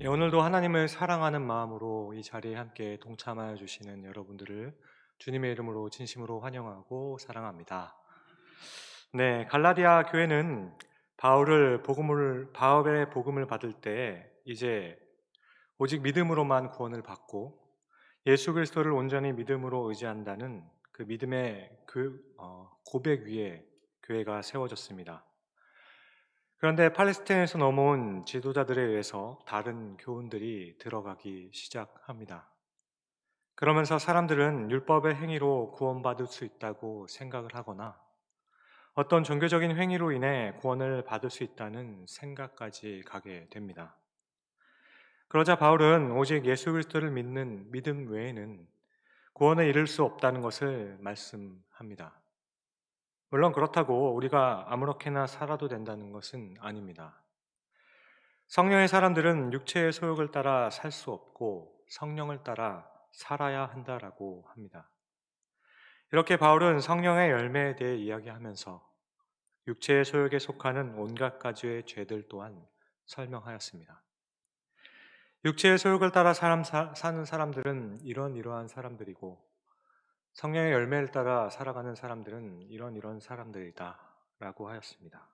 오늘도 하나님을 사랑하는 마음으로 이 자리에 함께 동참하여 주시는 여러분들을 주님의 이름으로 진심으로 환영하고 사랑합니다. 네, 갈라디아 교회는 바울의 복음을 받을 때 이제 오직 믿음으로만 구원을 받고 예수 그리스도를 온전히 믿음으로 의지한다는 그 믿음의 고백 위에 교회가 세워졌습니다. 그런데 팔레스타인에서 넘어온 지도자들에 의해서 다른 교훈들이 들어가기 시작합니다. 그러면서 사람들은 율법의 행위로 구원받을 수 있다고 생각을 하거나 어떤 종교적인 행위로 인해 구원을 받을 수 있다는 생각까지 가게 됩니다. 그러자 바울은 오직 예수 그리스도를 믿는 믿음 외에는 구원에 이를 수 없다는 것을 말씀합니다. 물론 그렇다고 우리가 아무렇게나 살아도 된다는 것은 아닙니다. 성령의 사람들은 육체의 소욕을 따라 살 수 없고 성령을 따라 살아야 한다라고 합니다. 이렇게 바울은 성령의 열매에 대해 이야기하면서 육체의 소욕에 속하는 온갖 가지의 죄들 또한 설명하였습니다. 육체의 소욕을 따라 사는 사람들은 이러한 사람들이고 성령의 열매를 따라 살아가는 사람들은 이런 사람들이다 라고 하였습니다.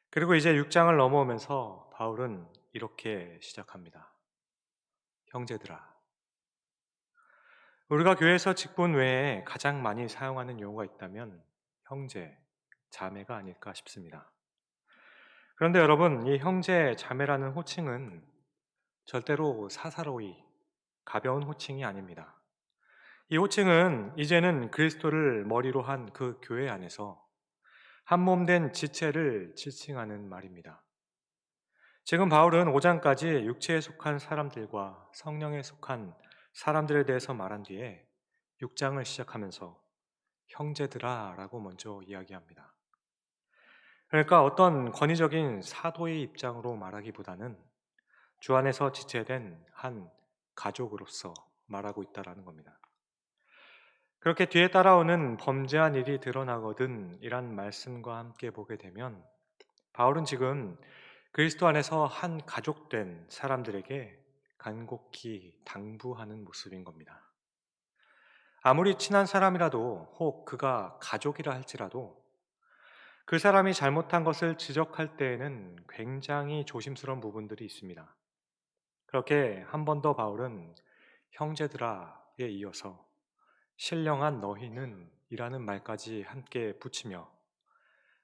그리고 이제 6장을 넘어오면서 바울은 이렇게 시작합니다. 형제들아, 우리가 교회에서 직분 외에 가장 많이 사용하는 용어가 있다면 형제, 자매가 아닐까 싶습니다. 그런데 여러분, 이 형제, 자매라는 호칭은 절대로 사사로이 가벼운 호칭이 아닙니다. 이 호칭은 이제는 그리스도를 머리로 한 그 교회 안에서 한 몸 된 지체를 지칭하는 말입니다. 지금 바울은 5장까지 육체에 속한 사람들과 성령에 속한 사람들에 대해서 말한 뒤에 6장을 시작하면서 형제들아 라고 먼저 이야기합니다. 그러니까 어떤 권위적인 사도의 입장으로 말하기보다는 주 안에서 지체된 한 가족으로서 말하고 있다라는 겁니다. 그렇게 뒤에 따라오는 범죄한 일이 드러나거든 이란 말씀과 함께 보게 되면 바울은 지금 그리스도 안에서 한 가족된 사람들에게 간곡히 당부하는 모습인 겁니다. 아무리 친한 사람이라도 혹 그가 가족이라 할지라도 그 사람이 잘못한 것을 지적할 때에는 굉장히 조심스러운 부분들이 있습니다. 그렇게 한 번 더 바울은 형제들아에 이어서 신령한 너희는 이라는 말까지 함께 붙이며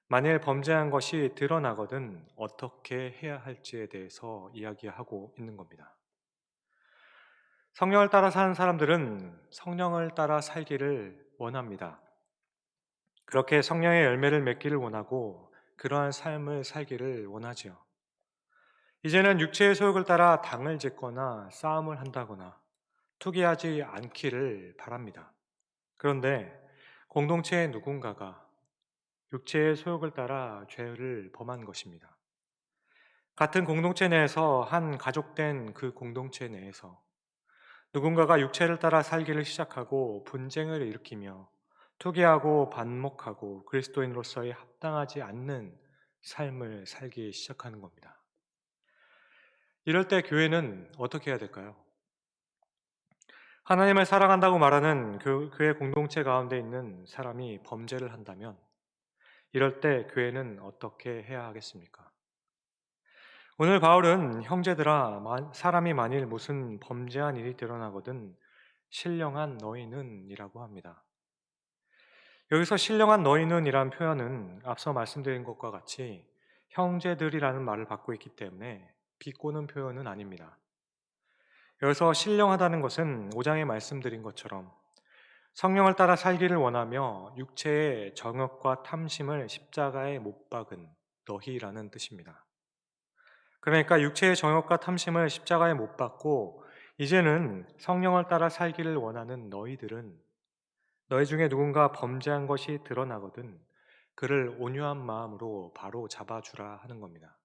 만일 범죄한 것이 드러나거든 어떻게 해야 할지에 대해서 이야기하고 있는 겁니다. 성령을 따라 사는 사람들은 성령을 따라 살기를 원합니다. 그렇게 성령의 열매를 맺기를 원하고 그러한 삶을 살기를 원하지요. 이제는 육체의 소욕을 따라 당을 짓거나 싸움을 한다거나 투기하지 않기를 바랍니다. 그런데 공동체의 누군가가 육체의 소욕을 따라 죄를 범한 것입니다. 같은 공동체 내에서 한 가족된 그 공동체 내에서 누군가가 육체를 따라 살기를 시작하고 분쟁을 일으키며 투기하고 반목하고 그리스도인으로서의 합당하지 않는 삶을 살기 시작하는 겁니다. 이럴 때 교회는 어떻게 해야 될까요? 하나님을 사랑한다고 말하는 교회 공동체 가운데 있는 사람이 범죄를 한다면 이럴 때 교회는 어떻게 해야 하겠습니까? 오늘 바울은 형제들아 사람이 만일 무슨 범죄한 일이 드러나거든 신령한 너희는 이라고 합니다. 여기서 신령한 너희는 이란 표현은 앞서 말씀드린 것과 같이 형제들이라는 말을 받고 있기 때문에 비꼬는 표현은 아닙니다. 여기서 신령하다는 것은 5장에 말씀드린 것처럼 성령을 따라 살기를 원하며 육체의 정욕과 탐심을 십자가에 못 박은 너희라는 뜻입니다. 그러니까 육체의 정욕과 탐심을 십자가에 못 박고 이제는 성령을 따라 살기를 원하는 너희들은 너희 중에 누군가 범죄한 것이 드러나거든 그를 온유한 마음으로 바로 잡아주라 하는 겁니다.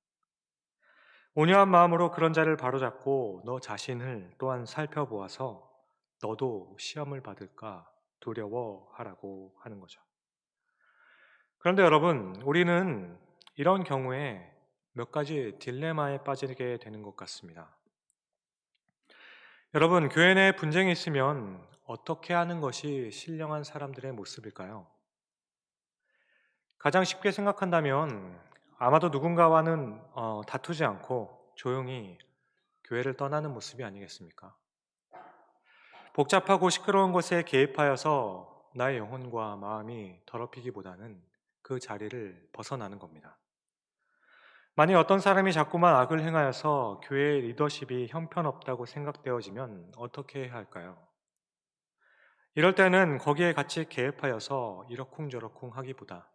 온유한 마음으로 그런 자를 바로잡고 너 자신을 또한 살펴보아서 너도 시험을 받을까 두려워하라고 하는 거죠. 그런데 여러분, 우리는 이런 경우에 몇 가지 딜레마에 빠지게 되는 것 같습니다. 여러분, 교회 내 분쟁이 있으면 어떻게 하는 것이 신령한 사람들의 모습일까요? 가장 쉽게 생각한다면 아마도 누군가와는 다투지 않고 조용히 교회를 떠나는 모습이 아니겠습니까? 복잡하고 시끄러운 것에 개입하여서 나의 영혼과 마음이 더럽히기보다는 그 자리를 벗어나는 겁니다. 만약 어떤 사람이 자꾸만 악을 행하여서 교회의 리더십이 형편없다고 생각되어지면 어떻게 해야 할까요? 이럴 때는 거기에 같이 개입하여서 이러쿵저러쿵 하기보다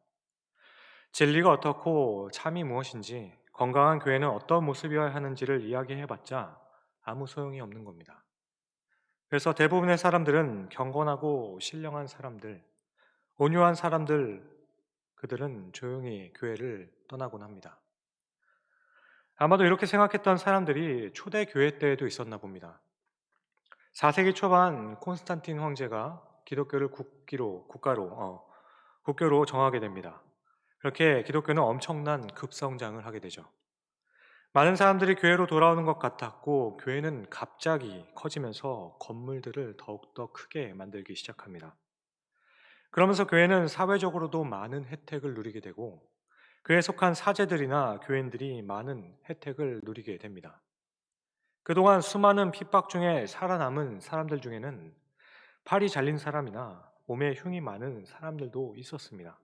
진리가 어떻고 참이 무엇인지, 건강한 교회는 어떤 모습이어야 하는지를 이야기해봤자 아무 소용이 없는 겁니다. 그래서 대부분의 사람들은 경건하고 신령한 사람들, 온유한 사람들, 그들은 조용히 교회를 떠나곤 합니다. 아마도 이렇게 생각했던 사람들이 초대 교회 때에도 있었나 봅니다. 4세기 초반 콘스탄틴 황제가 기독교를 국교로 정하게 됩니다. 그렇게 기독교는 엄청난 급성장을 하게 되죠. 많은 사람들이 교회로 돌아오는 것 같았고, 교회는 갑자기 커지면서 건물들을 더욱더 크게 만들기 시작합니다. 그러면서 교회는 사회적으로도 많은 혜택을 누리게 되고, 그에 속한 사제들이나 교인들이 많은 혜택을 누리게 됩니다. 그동안 수많은 핍박 중에 살아남은 사람들 중에는 팔이 잘린 사람이나 몸에 흉이 많은 사람들도 있었습니다.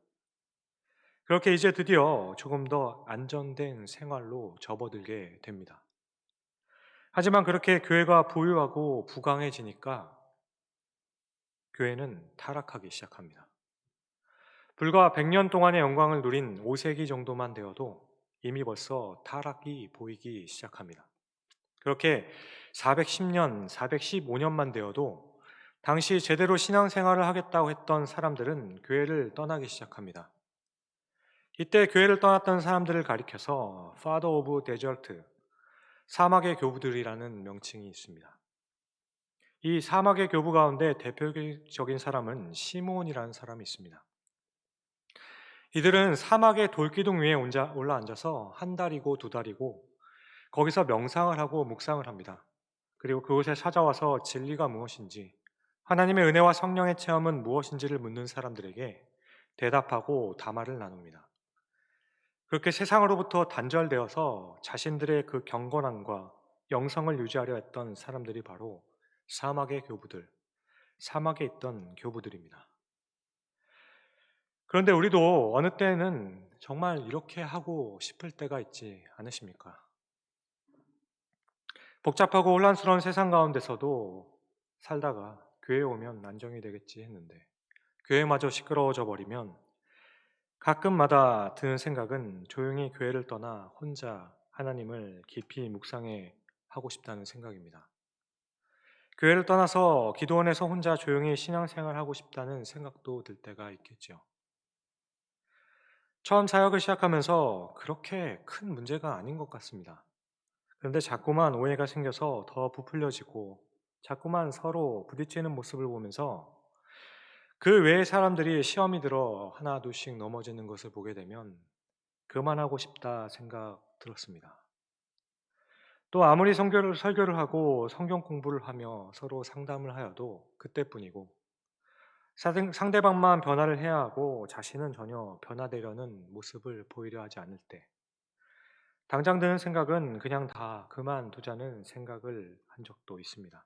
그렇게 이제 드디어 조금 더 안정된 생활로 접어들게 됩니다. 하지만 그렇게 교회가 부유하고 부강해지니까 교회는 타락하기 시작합니다. 불과 100년 동안의 영광을 누린 5세기 정도만 되어도 이미 벌써 타락이 보이기 시작합니다. 그렇게 410년, 415년만 되어도 당시 제대로 신앙생활을 하겠다고 했던 사람들은 교회를 떠나기 시작합니다. 이때 교회를 떠났던 사람들을 가리켜서 Father of Desert, 사막의 교부들이라는 명칭이 있습니다. 이 사막의 교부 가운데 대표적인 사람은 시므온이라는 사람이 있습니다. 이들은 사막의 돌기둥 위에 올라 앉아서 한 달이고 두 달이고 거기서 명상을 하고 묵상을 합니다. 그리고 그곳에 찾아와서 진리가 무엇인지, 하나님의 은혜와 성령의 체험은 무엇인지를 묻는 사람들에게 대답하고 담화를 나눕니다. 그렇게 세상으로부터 단절되어서 자신들의 그 경건함과 영성을 유지하려 했던 사람들이 바로 사막의 교부들, 사막에 있던 교부들입니다. 그런데 우리도 어느 때는 정말 이렇게 하고 싶을 때가 있지 않으십니까? 복잡하고 혼란스러운 세상 가운데서도 살다가 교회에 오면 안정이 되겠지 했는데, 교회마저 시끄러워져 버리면 가끔마다 드는 생각은 조용히 교회를 떠나 혼자 하나님을 깊이 묵상해 하고 싶다는 생각입니다. 교회를 떠나서 기도원에서 혼자 조용히 신앙생활 하고 싶다는 생각도 들 때가 있겠죠. 처음 사역을 시작하면서 그렇게 큰 문제가 아닌 것 같습니다. 그런데 자꾸만 오해가 생겨서 더 부풀려지고 자꾸만 서로 부딪히는 모습을 보면서 그 외의 사람들이 시험이 들어 하나 둘씩 넘어지는 것을 보게 되면 그만하고 싶다 생각 들었습니다. 또 아무리 설교를 하고 성경 공부를 하며 서로 상담을 하여도 그때뿐이고, 상대방만 변화를 해야 하고 자신은 전혀 변화되려는 모습을 보이려 하지 않을 때, 당장 드는 생각은 그냥 다 그만두자는 생각을 한 적도 있습니다.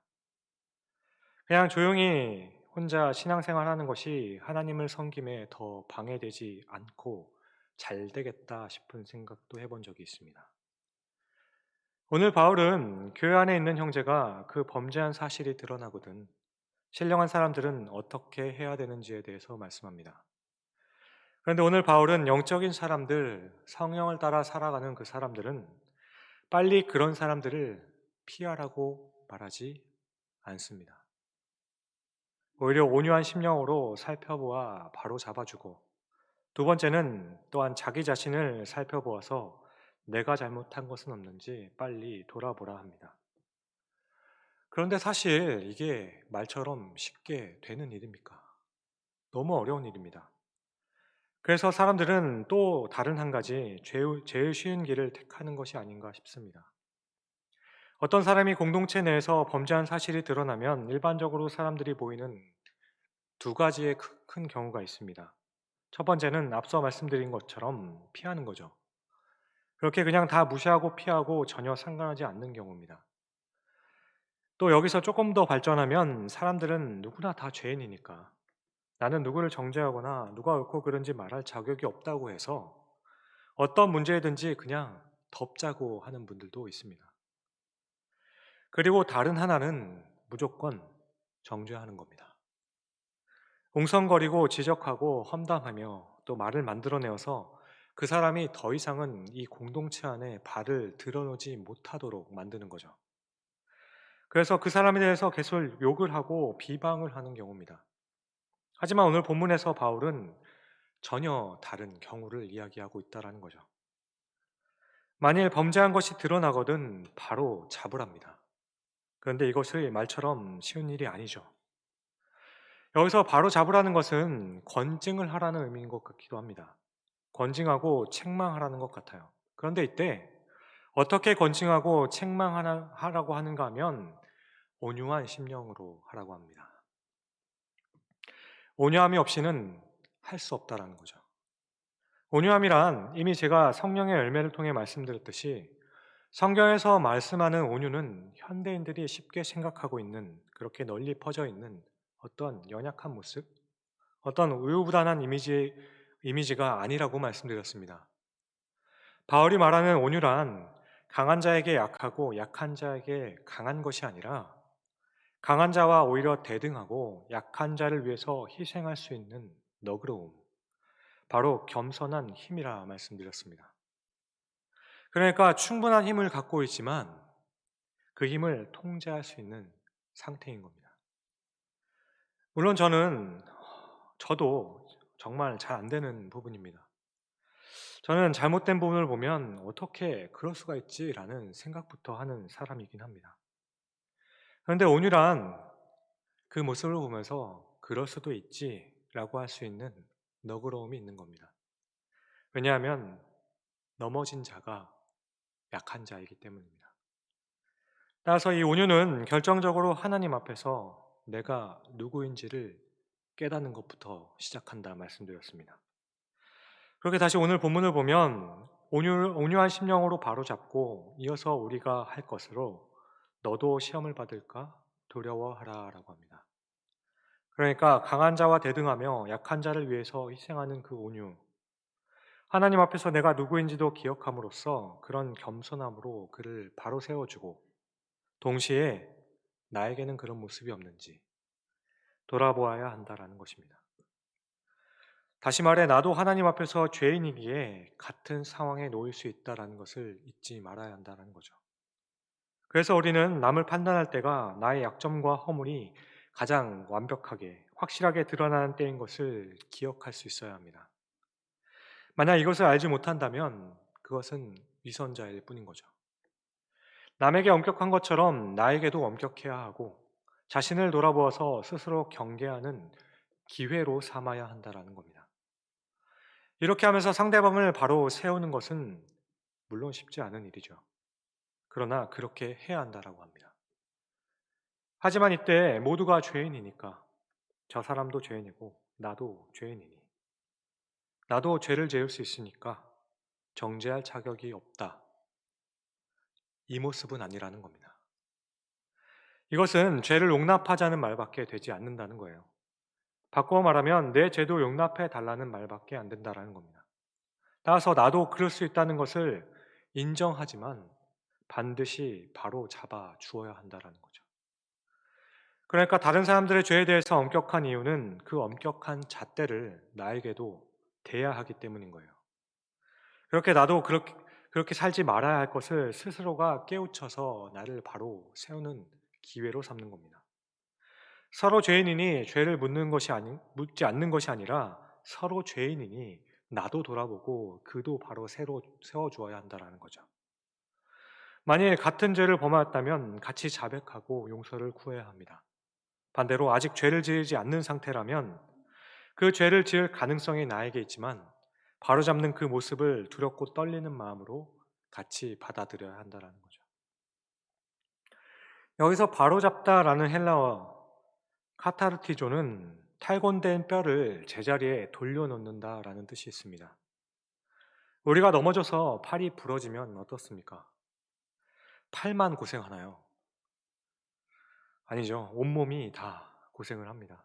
그냥 조용히 혼자 신앙생활 하는 것이 하나님을 섬김에 더 방해되지 않고 잘 되겠다 싶은 생각도 해본 적이 있습니다. 오늘 바울은 교회 안에 있는 형제가 그 범죄한 사실이 드러나거든 신령한 사람들은 어떻게 해야 되는지에 대해서 말씀합니다. 그런데 오늘 바울은 영적인 사람들, 성령을 따라 살아가는 그 사람들은 빨리 그런 사람들을 피하라고 말하지 않습니다. 오히려 온유한 심령으로 살펴보아 바로 잡아주고, 두 번째는 또한 자기 자신을 살펴보아서 내가 잘못한 것은 없는지 빨리 돌아보라 합니다. 그런데 사실 이게 말처럼 쉽게 되는 일입니까? 너무 어려운 일입니다. 그래서 사람들은 또 다른 한 가지 제일 쉬운 길을 택하는 것이 아닌가 싶습니다. 어떤 사람이 공동체 내에서 범죄한 사실이 드러나면 일반적으로 사람들이 보이는 두 가지의 큰 경우가 있습니다. 첫 번째는 앞서 말씀드린 것처럼 피하는 거죠. 그렇게 그냥 다 무시하고 피하고 전혀 상관하지 않는 경우입니다. 또 여기서 조금 더 발전하면 사람들은 누구나 다 죄인이니까 나는 누구를 정죄하거나 누가 옳고 그른지 말할 자격이 없다고 해서 어떤 문제든지 그냥 덮자고 하는 분들도 있습니다. 그리고 다른 하나는 무조건 정죄하는 겁니다. 웅성거리고 지적하고 험담하며 또 말을 만들어내어서 그 사람이 더 이상은 이 공동체 안에 발을 드러놓지 못하도록 만드는 거죠. 그래서 그 사람에 대해서 계속 욕을 하고 비방을 하는 경우입니다. 하지만 오늘 본문에서 바울은 전혀 다른 경우를 이야기하고 있다는 거죠. 만일 범죄한 것이 드러나거든 바로 잡으랍니다. 그런데 이것이 말처럼 쉬운 일이 아니죠. 여기서 바로 잡으라는 것은 권징을 하라는 의미인 것 같기도 합니다. 권징하고 책망하라는 것 같아요. 그런데 이때 어떻게 권징하고 책망하라고 하는가 하면 온유한 심령으로 하라고 합니다. 온유함이 없이는 할 수 없다라는 거죠. 온유함이란 이미 제가 성령의 열매를 통해 말씀드렸듯이 성경에서 말씀하는 온유는 현대인들이 쉽게 생각하고 있는 그렇게 널리 퍼져 있는 어떤 연약한 모습, 어떤 우유부단한 이미지가 아니라고 말씀드렸습니다. 바울이 말하는 온유란 강한 자에게 약하고 약한 자에게 강한 것이 아니라 강한 자와 오히려 대등하고 약한 자를 위해서 희생할 수 있는 너그러움, 바로 겸손한 힘이라 말씀드렸습니다. 그러니까 충분한 힘을 갖고 있지만 그 힘을 통제할 수 있는 상태인 겁니다. 물론 저도 정말 잘 안 되는 부분입니다. 저는 잘못된 부분을 보면 어떻게 그럴 수가 있지라는 생각부터 하는 사람이긴 합니다. 그런데 온유란 그 모습을 보면서 그럴 수도 있지라고 할 수 있는 너그러움이 있는 겁니다. 왜냐하면 넘어진 자가 약한 자이기 때문입니다. 따라서 이 온유는 결정적으로 하나님 앞에서 내가 누구인지를 깨닫는 것부터 시작한다 말씀드렸습니다. 그렇게 다시 오늘 본문을 보면 온유한 심령으로 바로잡고 이어서 우리가 할 것으로 너도 시험을 받을까 두려워하라 라고 합니다. 그러니까 강한 자와 대등하며 약한 자를 위해서 희생하는 그 온유, 하나님 앞에서 내가 누구인지도 기억함으로써 그런 겸손함으로 그를 바로 세워주고 동시에 나에게는 그런 모습이 없는지 돌아보아야 한다라는 것입니다. 다시 말해 나도 하나님 앞에서 죄인이기에 같은 상황에 놓일 수 있다라는 것을 잊지 말아야 한다는 거죠. 그래서 우리는 남을 판단할 때가 나의 약점과 허물이 가장 완벽하게 확실하게 드러나는 때인 것을 기억할 수 있어야 합니다. 만약 이것을 알지 못한다면 그것은 위선자일 뿐인 거죠. 남에게 엄격한 것처럼 나에게도 엄격해야 하고 자신을 돌아보아서 스스로 경계하는 기회로 삼아야 한다라는 겁니다. 이렇게 하면서 상대방을 바로 세우는 것은 물론 쉽지 않은 일이죠. 그러나 그렇게 해야 한다라고 합니다. 하지만 이때 모두가 죄인이니까 저 사람도 죄인이고 나도 죄인이니 나도 죄를 지을 수 있으니까 정죄할 자격이 없다. 이 모습은 아니라는 겁니다. 이것은 죄를 용납하자는 말밖에 되지 않는다는 거예요. 바꿔 말하면 내 죄도 용납해 달라는 말밖에 안 된다라는 겁니다. 따라서 나도 그럴 수 있다는 것을 인정하지만 반드시 바로 잡아 주어야 한다라는 거죠. 그러니까 다른 사람들의 죄에 대해서 엄격한 이유는 그 엄격한 잣대를 나에게도 대야 하기 때문인 거예요. 그렇게 나도 그렇게 살지 말아야 할 것을 스스로가 깨우쳐서 나를 바로 세우는 기회로 삼는 겁니다. 서로 죄인이니 죄를 묻지 않는 것이 아니라 서로 죄인이니 나도 돌아보고 그도 바로 새로 세워주어야 한다라는 거죠. 만일 같은 죄를 범하였다면 같이 자백하고 용서를 구해야 합니다. 반대로 아직 죄를 지지 않는 상태라면 그 죄를 지을 가능성이 나에게 있지만 바로잡는 그 모습을 두렵고 떨리는 마음으로 같이 받아들여야 한다는 거죠. 여기서 바로잡다라는 헬라어 카타르티조는 탈곤된 뼈를 제자리에 돌려놓는다라는 뜻이 있습니다. 우리가 넘어져서 팔이 부러지면 어떻습니까? 팔만 고생하나요? 아니죠. 온몸이 다 고생을 합니다.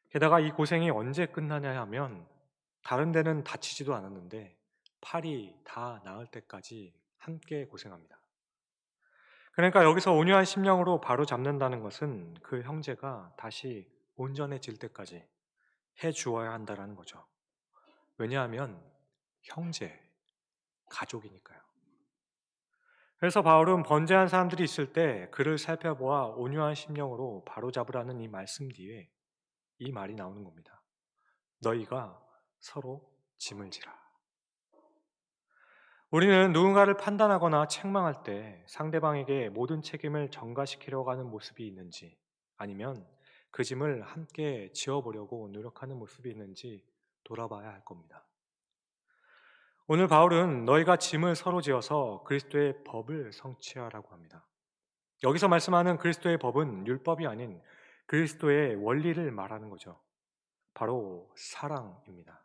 게다가 이 고생이 언제 끝나냐 하면 다른 데는 다치지도 않았는데 팔이 다 나을 때까지 함께 고생합니다. 그러니까 여기서 온유한 심령으로 바로 잡는다는 것은 그 형제가 다시 온전해질 때까지 해 주어야 한다라는 거죠. 왜냐하면 형제, 가족이니까요. 그래서 바울은 번제한 사람들이 있을 때 그를 살펴보아 온유한 심령으로 바로잡으라는 이 말씀 뒤에 이 말이 나오는 겁니다. 너희가 서로 짐을 지라. 우리는 누군가를 판단하거나 책망할 때 상대방에게 모든 책임을 전가시키려고 하는 모습이 있는지 아니면 그 짐을 함께 지어보려고 노력하는 모습이 있는지 돌아봐야 할 겁니다. 오늘 바울은 너희가 짐을 서로 지어서 그리스도의 법을 성취하라고 합니다. 여기서 말씀하는 그리스도의 법은 율법이 아닌 그리스도의 원리를 말하는 거죠. 바로 사랑입니다.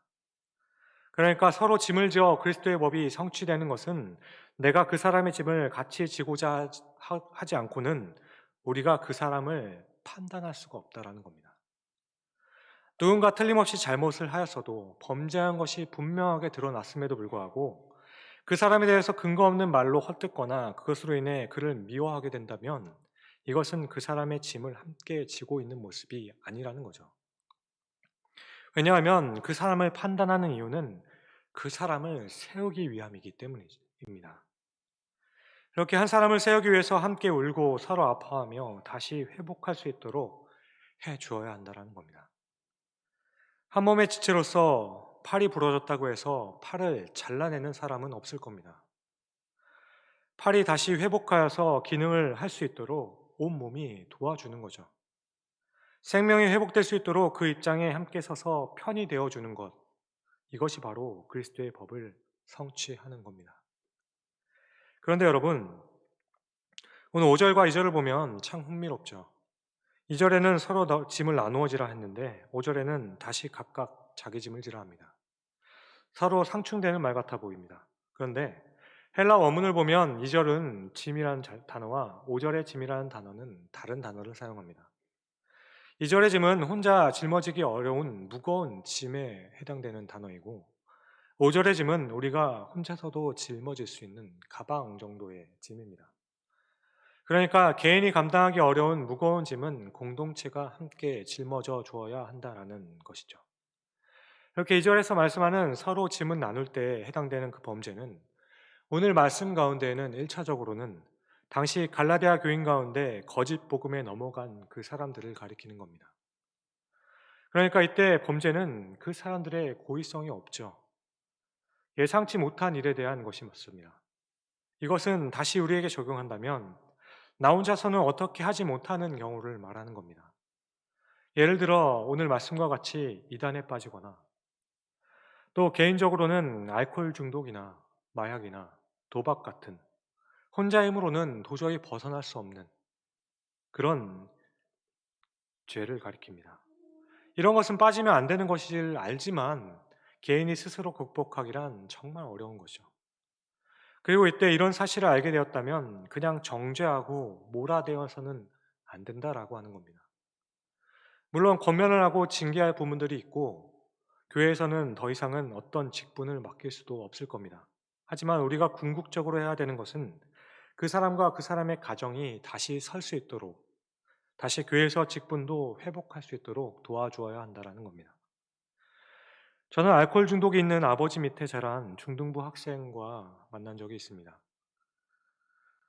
그러니까 서로 짐을 지어 그리스도의 법이 성취되는 것은 내가 그 사람의 짐을 같이 지고자 하지 않고는 우리가 그 사람을 판단할 수가 없다라는 겁니다. 누군가 틀림없이 잘못을 하였어도 범죄한 것이 분명하게 드러났음에도 불구하고 그 사람에 대해서 근거 없는 말로 헛듣거나 그것으로 인해 그를 미워하게 된다면 이것은 그 사람의 짐을 함께 지고 있는 모습이 아니라는 거죠. 왜냐하면 그 사람을 판단하는 이유는 그 사람을 세우기 위함이기 때문입니다. 이렇게 한 사람을 세우기 위해서 함께 울고 서로 아파하며 다시 회복할 수 있도록 해 주어야 한다는 겁니다. 한 몸의 지체로서 팔이 부러졌다고 해서 팔을 잘라내는 사람은 없을 겁니다. 팔이 다시 회복하여서 기능을 할 수 있도록 온몸이 도와주는 거죠. 생명이 회복될 수 있도록 그 입장에 함께 서서 편이 되어주는 것, 이것이 바로 그리스도의 법을 성취하는 겁니다. 그런데 여러분, 오늘 5절과 2절을 보면 참 흥미롭죠. 2절에는 서로 짐을 나누어지라 했는데 5절에는 다시 각각 자기 짐을 지라 합니다. 서로 상충되는 말 같아 보입니다. 그런데 헬라 원문을 보면 2절은 짐이라는 단어와 5절의 짐이라는 단어는 다른 단어를 사용합니다. 2절의 짐은 혼자 짊어지기 어려운 무거운 짐에 해당되는 단어이고 5절의 짐은 우리가 혼자서도 짊어질 수 있는 가방 정도의 짐입니다. 그러니까 개인이 감당하기 어려운 무거운 짐은 공동체가 함께 짊어져 주어야 한다라는 것이죠. 이렇게 2절에서 말씀하는 서로 짐을 나눌 때 해당되는 그 범죄는 오늘 말씀 가운데에는 1차적으로는 당시 갈라디아 교인 가운데 거짓 복음에 넘어간 그 사람들을 가리키는 겁니다. 그러니까 이때 범죄는 그 사람들의 고의성이 없죠. 예상치 못한 일에 대한 것이 맞습니다. 이것은 다시 우리에게 적용한다면 나 혼자서는 어떻게 하지 못하는 경우를 말하는 겁니다. 예를 들어 오늘 말씀과 같이 이단에 빠지거나 또 개인적으로는 알코올 중독이나 마약이나 도박 같은 혼자 힘으로는 도저히 벗어날 수 없는 그런 죄를 가리킵니다. 이런 것은 빠지면 안 되는 것을 알지만 개인이 스스로 극복하기란 정말 어려운 거죠. 그리고 이때 이런 사실을 알게 되었다면 그냥 정죄하고 몰아대어서는 안 된다라고 하는 겁니다. 물론 권면을 하고 징계할 부분들이 있고 교회에서는 더 이상은 어떤 직분을 맡길 수도 없을 겁니다. 하지만 우리가 궁극적으로 해야 되는 것은 그 사람과 그 사람의 가정이 다시 설 수 있도록 다시 교회에서 직분도 회복할 수 있도록 도와주어야 한다는 겁니다. 저는 알코올 중독이 있는 아버지 밑에 자란 중등부 학생과 만난 적이 있습니다.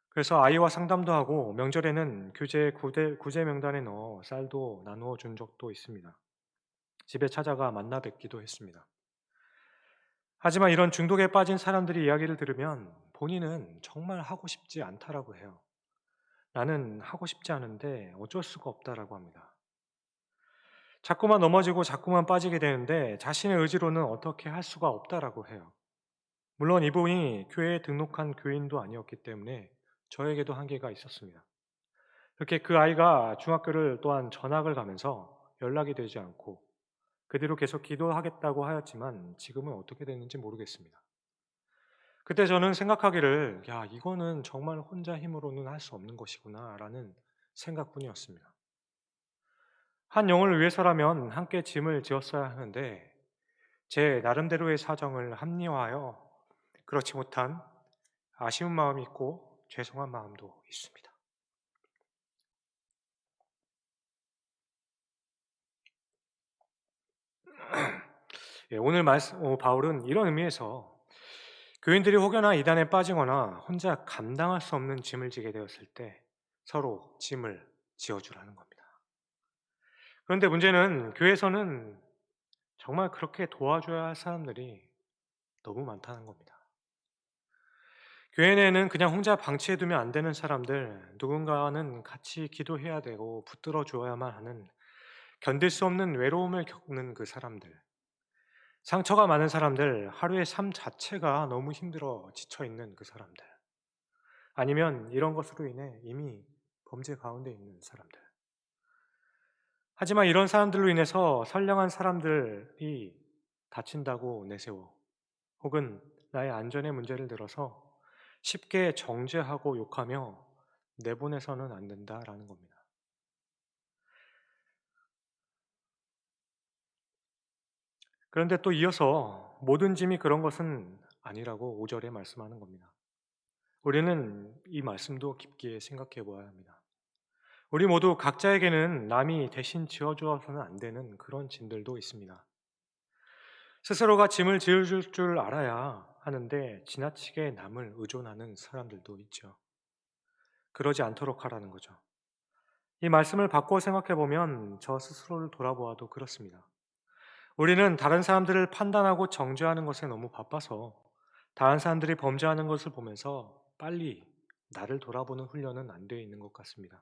그래서 아이와 상담도 하고 명절에는 구제 명단에 넣어 쌀도 나누어 준 적도 있습니다. 집에 찾아가 만나 뵙기도 했습니다. 하지만 이런 중독에 빠진 사람들이 이야기를 들으면 본인은 정말 하고 싶지 않다라고 해요. 나는 하고 싶지 않은데 어쩔 수가 없다라고 합니다. 자꾸만 넘어지고 자꾸만 빠지게 되는데 자신의 의지로는 어떻게 할 수가 없다라고 해요. 물론 이분이 교회에 등록한 교인도 아니었기 때문에 저에게도 한계가 있었습니다. 이렇게 그 아이가 중학교를 또한 전학을 가면서 연락이 되지 않고 그 뒤로 계속 기도하겠다고 하였지만 지금은 어떻게 됐는지 모르겠습니다. 그때 저는 생각하기를 '야 이거는 정말 혼자 힘으로는 할 수 없는 것이구나.'라는 생각뿐이었습니다. 한 영혼을 위해서라면 함께 짐을 지었어야 하는데 제 나름대로의 사정을 합리화하여 그렇지 못한 아쉬운 마음이 있고 죄송한 마음도 있습니다. 예, 오늘 말씀 바울은 이런 의미에서 교인들이 혹여나 이단에 빠지거나 혼자 감당할 수 없는 짐을 지게 되었을 때 서로 짐을 지어주라는 겁니다. 그런데 문제는 교회에서는 정말 그렇게 도와줘야 할 사람들이 너무 많다는 겁니다. 교회 내에는 그냥 혼자 방치해두면 안 되는 사람들, 누군가는 같이 기도해야 되고 붙들어 줘야만 하는 견딜 수 없는 외로움을 겪는 그 사람들, 상처가 많은 사람들, 하루의 삶 자체가 너무 힘들어 지쳐있는 그 사람들, 아니면 이런 것으로 인해 이미 범죄 가운데 있는 사람들. 하지만 이런 사람들로 인해서 선량한 사람들이 다친다고 내세워 혹은 나의 안전의 문제를 들어서 쉽게 정죄하고 욕하며 내보내서는 안 된다라는 겁니다. 그런데 또 이어서 모든 짐이 그런 것은 아니라고 5절에 말씀하는 겁니다. 우리는 이 말씀도 깊게 생각해 보아야 합니다. 우리 모두 각자에게는 남이 대신 지어주어서는 안 되는 그런 짐들도 있습니다. 스스로가 짐을 지어줄 줄 알아야 하는데 지나치게 남을 의존하는 사람들도 있죠. 그러지 않도록 하라는 거죠. 이 말씀을 바꿔 생각해 보면 저 스스로를 돌아보아도 그렇습니다. 우리는 다른 사람들을 판단하고 정죄하는 것에 너무 바빠서 다른 사람들이 범죄하는 것을 보면서 빨리 나를 돌아보는 훈련은 안 되어 있는 것 같습니다.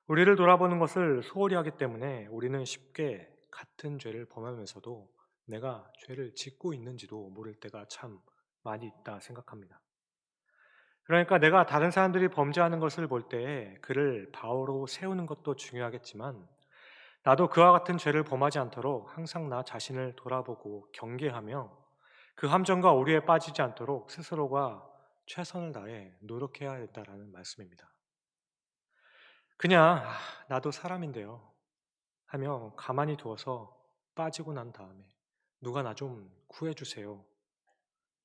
우리를 돌아보는 것을 소홀히 하기 때문에 우리는 쉽게 같은 죄를 범하면서도 내가 죄를 짓고 있는지도 모를 때가 참 많이 있다 생각합니다. 그러니까 내가 다른 사람들이 범죄하는 것을 볼 때 그를 바로 세우는 것도 중요하겠지만 나도 그와 같은 죄를 범하지 않도록 항상 나 자신을 돌아보고 경계하며 그 함정과 오류에 빠지지 않도록 스스로가 최선을 다해 노력해야 된다라는 말씀입니다. 그냥 나도 사람인데요 하며 가만히 두어서 빠지고 난 다음에 누가 나 좀 구해주세요.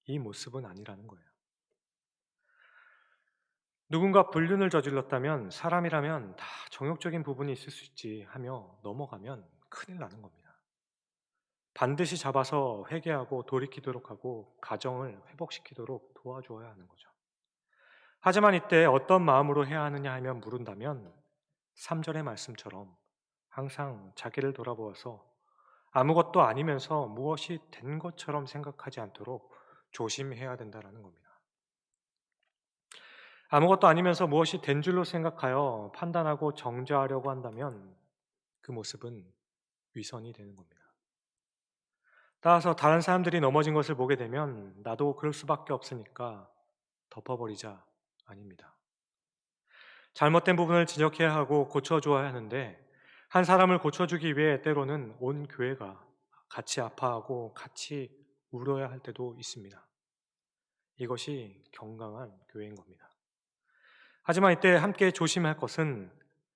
이 모습은 아니라는 거예요. 누군가 불륜을 저질렀다면 사람이라면 다 정욕적인 부분이 있을 수 있지 하며 넘어가면 큰일 나는 겁니다. 반드시 잡아서 회개하고 돌이키도록 하고 가정을 회복시키도록 도와줘야 하는 거죠. 하지만 이때 어떤 마음으로 해야 하느냐 하면 물은다면 3절의 말씀처럼 항상 자기를 돌아보아서 아무것도 아니면서 무엇이 된 것처럼 생각하지 않도록 조심해야 된다는 겁니다. 아무것도 아니면서 무엇이 된 줄로 생각하여 판단하고 정죄하려고 한다면 그 모습은 위선이 되는 겁니다. 따라서 다른 사람들이 넘어진 것을 보게 되면 나도 그럴 수밖에 없으니까 덮어버리자 아닙니다. 잘못된 부분을 지적해야 하고 고쳐줘야 하는데 한 사람을 고쳐주기 위해 때로는 온 교회가 같이 아파하고 같이 울어야 할 때도 있습니다. 이것이 건강한 교회인 겁니다. 하지만 이때 함께 조심할 것은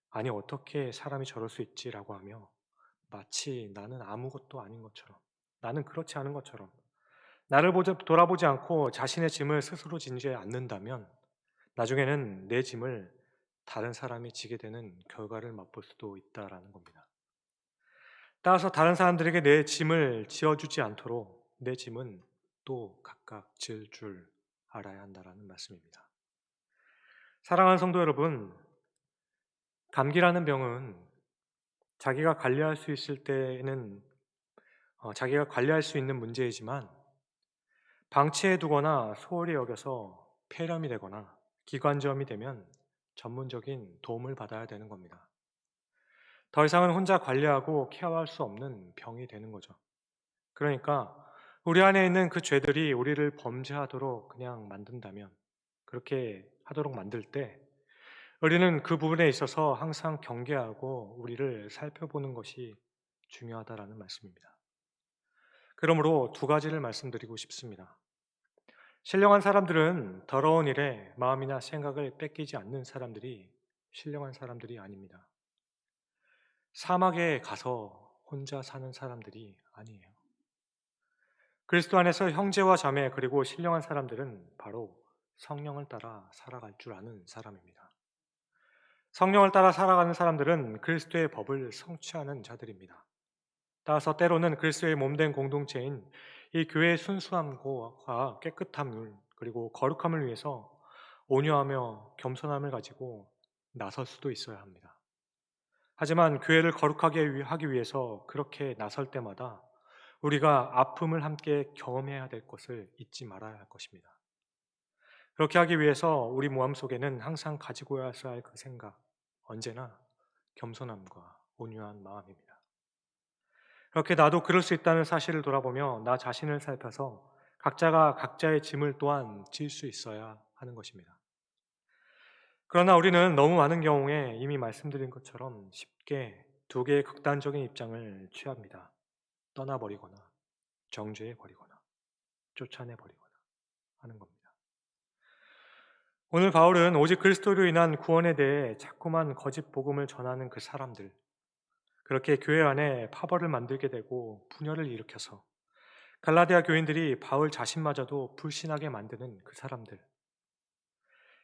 아니 어떻게 사람이 저럴 수 있지라고 하며 마치 나는 아무것도 아닌 것처럼 나는 그렇지 않은 것처럼 나를 돌아보지 않고 자신의 짐을 스스로 지지 않는다면 나중에는 내 짐을 다른 사람이 지게 되는 결과를 맛볼 수도 있다라는 겁니다. 따라서 다른 사람들에게 내 짐을 지어주지 않도록 내 짐은 또 각각 질 줄 알아야 한다라는 말씀입니다. 사랑하는 성도 여러분, 감기라는 병은 자기가 관리할 수 있을 때에는 자기가 관리할 수 있는 문제이지만 방치해 두거나 소홀히 여겨서 폐렴이 되거나 기관지염이 되면 전문적인 도움을 받아야 되는 겁니다. 더 이상은 혼자 관리하고 케어할 수 없는 병이 되는 거죠. 그러니까 우리 안에 있는 그 죄들이 우리를 범죄하도록 그냥 만든다면 그렇게 하도록 만들 때 우리는 그 부분에 있어서 항상 경계하고 우리를 살펴보는 것이 중요하다라는 말씀입니다. 그러므로 두 가지를 말씀드리고 싶습니다. 신령한 사람들은 더러운 일에 마음이나 생각을 뺏기지 않는 사람들이 신령한 사람들이 아닙니다. 사막에 가서 혼자 사는 사람들이 아니에요. 그리스도 안에서 형제와 자매 그리고 신령한 사람들은 바로 성령을 따라 살아갈 줄 아는 사람입니다. 성령을 따라 살아가는 사람들은 그리스도의 법을 성취하는 자들입니다. 따라서 때로는 그리스도의 몸된 공동체인 이 교회의 순수함과 깨끗함을 그리고 거룩함을 위해서 온유하며 겸손함을 가지고 나설 수도 있어야 합니다. 하지만 교회를 거룩하게 하기 위해서 그렇게 나설 때마다 우리가 아픔을 함께 경험해야 될 것을 잊지 말아야 할 것입니다. 그렇게 하기 위해서 우리 마음 속에는 항상 가지고 있어야 할 그 생각, 언제나 겸손함과 온유한 마음입니다. 그렇게 나도 그럴 수 있다는 사실을 돌아보며 나 자신을 살펴서 각자가 각자의 짐을 또한 질 수 있어야 하는 것입니다. 그러나 우리는 너무 많은 경우에 이미 말씀드린 것처럼 쉽게 두 개의 극단적인 입장을 취합니다. 떠나버리거나 정죄해버리거나 쫓아내버리거나 하는 겁니다. 오늘 바울은 오직 그리스도로 인한 구원에 대해 자꾸만 거짓 복음을 전하는 그 사람들, 그렇게 교회 안에 파벌을 만들게 되고 분열을 일으켜서 갈라디아 교인들이 바울 자신마저도 불신하게 만드는 그 사람들,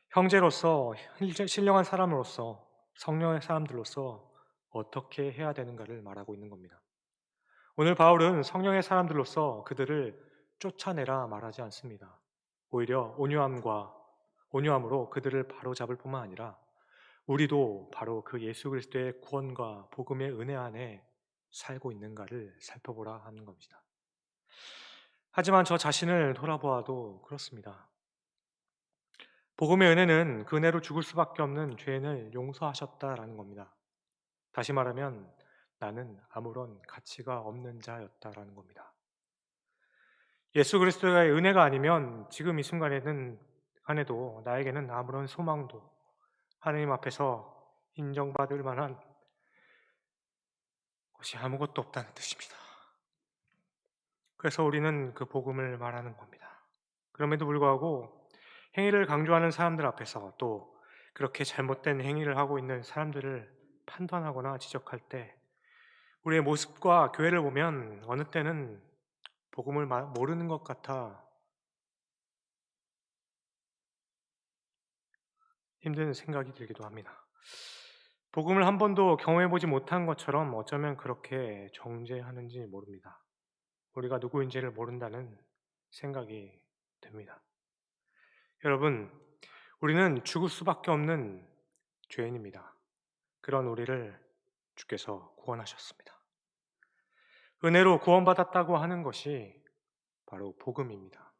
형제로서 신령한 사람으로서 성령의 사람들로서 어떻게 해야 되는가를 말하고 있는 겁니다. 오늘 바울은 성령의 사람들로서 그들을 쫓아내라 말하지 않습니다. 오히려 온유함으로 그들을 바로잡을 뿐만 아니라 우리도 바로 그 예수 그리스도의 구원과 복음의 은혜 안에 살고 있는가를 살펴보라 하는 겁니다. 하지만 저 자신을 돌아보아도 그렇습니다. 복음의 은혜는 그 은혜로 죽을 수밖에 없는 죄인을 용서하셨다라는 겁니다. 다시 말하면 나는 아무런 가치가 없는 자였다라는 겁니다. 예수 그리스도의 은혜가 아니면 지금 이 순간에도 나에게는 아무런 소망도 하나님 앞에서 인정받을 만한 것이 아무것도 없다는 뜻입니다. 그래서 우리는 그 복음을 말하는 겁니다. 그럼에도 불구하고 행위를 강조하는 사람들 앞에서 또 그렇게 잘못된 행위를 하고 있는 사람들을 판단하거나 지적할 때 우리의 모습과 교회를 보면 어느 때는 복음을 모르는 것 같아 힘든 생각이 들기도 합니다. 복음을 한 번도 경험해보지 못한 것처럼 어쩌면 그렇게 정죄하는지 모릅니다. 우리가 누구인지를 모른다는 생각이 듭니다. 여러분, 우리는 죽을 수밖에 없는 죄인입니다. 그런 우리를 주께서 구원하셨습니다. 은혜로 구원받았다고 하는 것이 바로 복음입니다.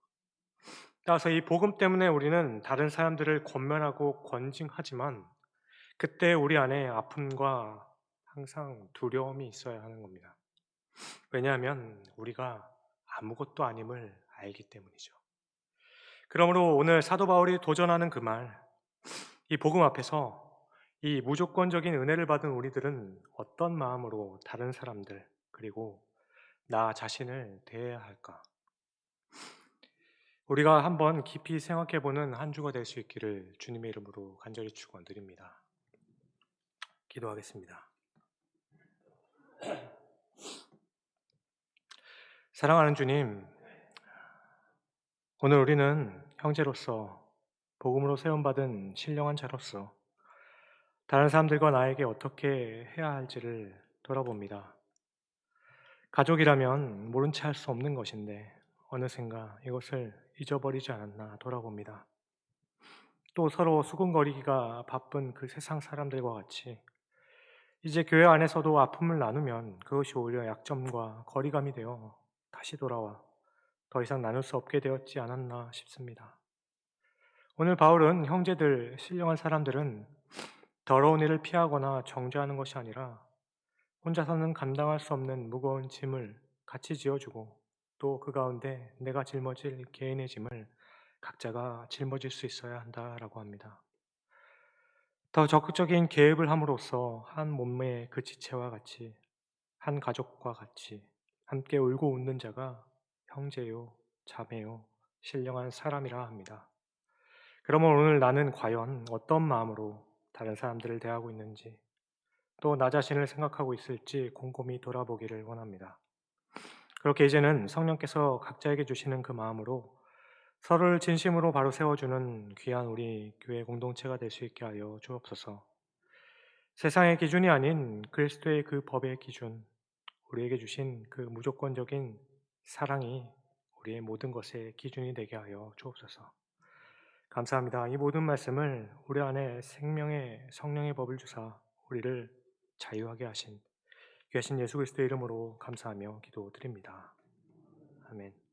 따라서 이 복음 때문에 우리는 다른 사람들을 권면하고 권징하지만 그때 우리 안에 아픔과 항상 두려움이 있어야 하는 겁니다. 왜냐하면 우리가 아무것도 아님을 알기 때문이죠. 그러므로 오늘 사도 바울이 도전하는 그 말, 이 복음 앞에서 이 무조건적인 은혜를 받은 우리들은 어떤 마음으로 다른 사람들, 그리고 나 자신을 대해야 할까? 우리가 한번 깊이 생각해보는 한 주가 될 수 있기를 주님의 이름으로 간절히 축원드립니다. 기도하겠습니다. 사랑하는 주님, 오늘 우리는 형제로서 복음으로 세움받은 신령한 자로서 다른 사람들과 나에게 어떻게 해야 할지를 돌아봅니다. 가족이라면 모른 채 할 수 없는 것인데 어느샌가 이것을 잊어버리지 않았나 돌아봅니다. 또 서로 수군거리기가 바쁜 그 세상 사람들과 같이 이제 교회 안에서도 아픔을 나누면 그것이 오히려 약점과 거리감이 되어 다시 돌아와 더 이상 나눌 수 없게 되었지 않았나 싶습니다. 오늘 바울은 형제들, 신령한 사람들은 더러운 일을 피하거나 정죄하는 것이 아니라 혼자서는 감당할 수 없는 무거운 짐을 같이 지어주고 또 그 가운데 내가 짊어질 개인의 짐을 각자가 짊어질 수 있어야 한다라고 합니다. 더 적극적인 개입을 함으로써 한 몸매의 그 지체와 같이 한 가족과 같이 함께 울고 웃는 자가 형제요, 자매요, 신령한 사람이라 합니다. 그러면 오늘 나는 과연 어떤 마음으로 다른 사람들을 대하고 있는지, 또 나 자신을 생각하고 있을지 곰곰이 돌아보기를 원합니다. 그렇게 이제는 성령께서 각자에게 주시는 그 마음으로 서로를 진심으로 바로 세워주는 귀한 우리 교회 공동체가 될 수 있게 하여 주옵소서. 세상의 기준이 아닌 그리스도의 그 법의 기준, 우리에게 주신 그 무조건적인 사랑이 우리의 모든 것의 기준이 되게 하여 주옵소서. 감사합니다. 이 모든 말씀을 우리 안에 생명의 성령의 법을 주사 우리를 자유하게 하신 귀하신 예수 그리스도의 이름으로 감사하며 기도드립니다. 아멘.